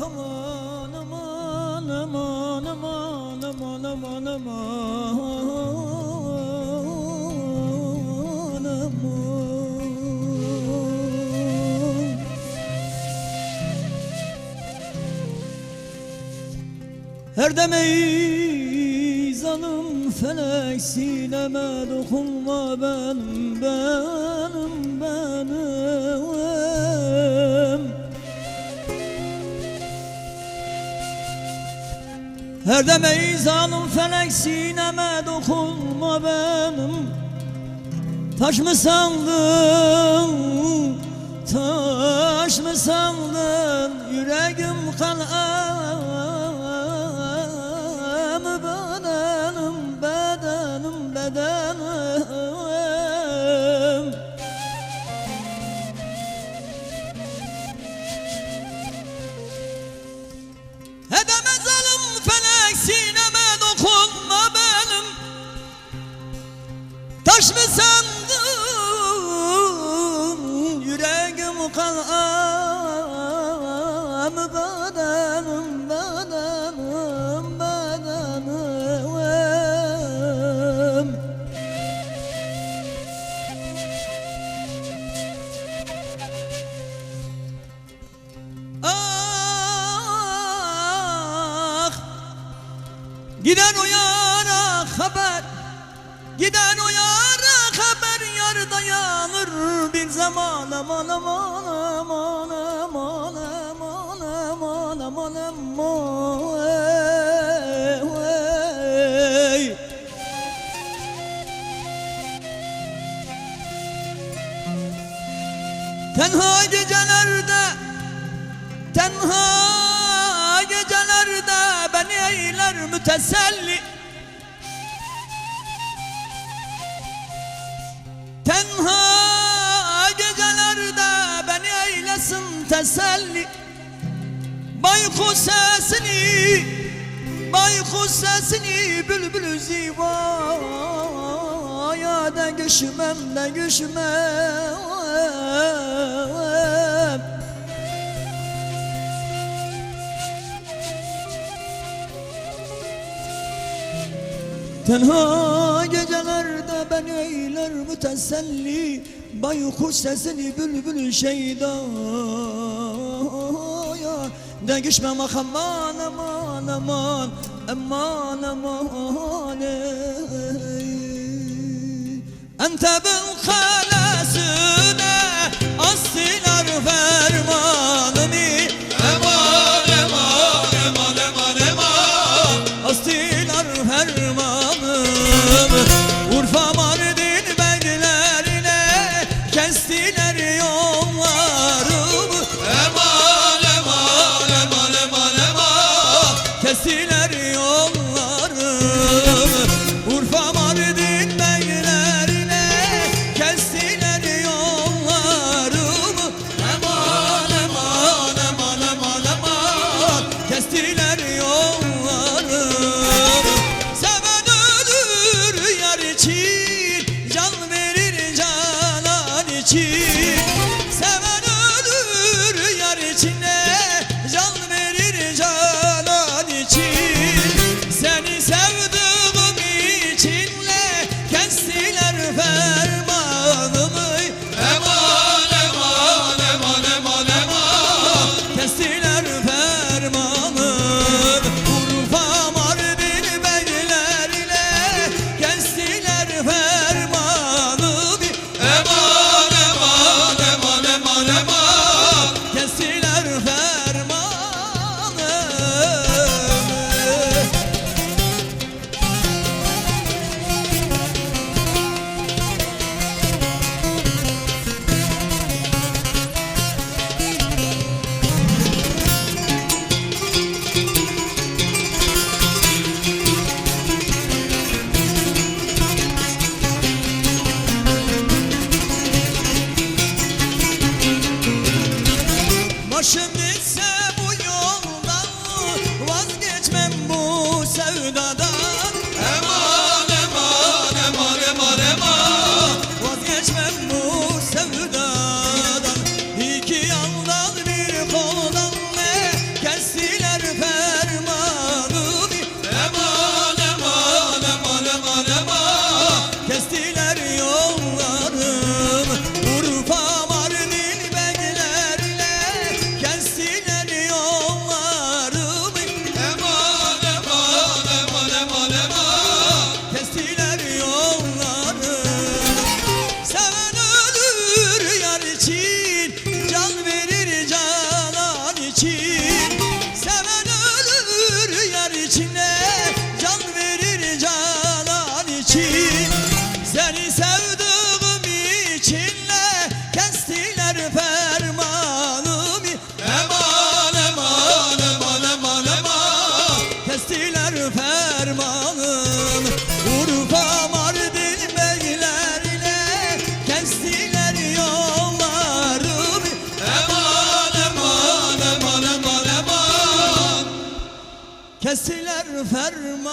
aman aman aman aman aman aman aman aman. Her demeyi zanım felek sineme dokunma benim benim benim. Her demeyi zanım felek sineme dokunma benim. Taş mı sandın, taş mı sandın, yüreğim kalem bedenim, bedenim, bedenim. Edemez alım felek sineme dokunma benim. Taş mı sandın, yüreğim kalem bedenim, bedenim, bedenim. Ah, giden o yara haber, giden o yara haber, yar dayanır bir zaman. Aman aman aman aman aman aman aman aman. Ey. Tenha gecelerde, tenha gecelerde beni eyler müteselli. Tenha gecelerde beni eylesin teselli. Baykuş sesini, baykuş sesini, bülbül zivaya da düşmem, de düşmem. Tenha gecelerde beni eyler müteselli. Baykuş sesini, bülbül şeydaya de geçmem. Aman aman aman aman aman. Ente bil kalesine astılar fermanını. Eman eman eman eman eman, astılar fermanını. Urfa Mardin beylerine kestiler yollarımı. Eman eman eman eman eman, kestiler yollarımı. Urfa Mardin beylerine kestiler yollarımı. Eman eman eman eman eman, kestiler yollarımı. Seven ölür yar için, can verir canan için. Seven ölür yar içine, can verir canan için. Seni sevdiğim içinle kestiler fermanımı. Eman eman eman eman eman, kestiler fermanımı. Urfa Mardin beylerine kestiler fermanımı. Eman eman eman eman eman, kestiler fermanımı. Başım gitse bu yoldan, vazgeçmem bu sevdadan. Eman eman eman eman eman, vazgeçmem bu sevdadan. İki yandan bir koldan ne kes fermanım. Urfa Mardin beylerine kestiler yollarımı. Eman eman eman eman eman, kestiler fermanım.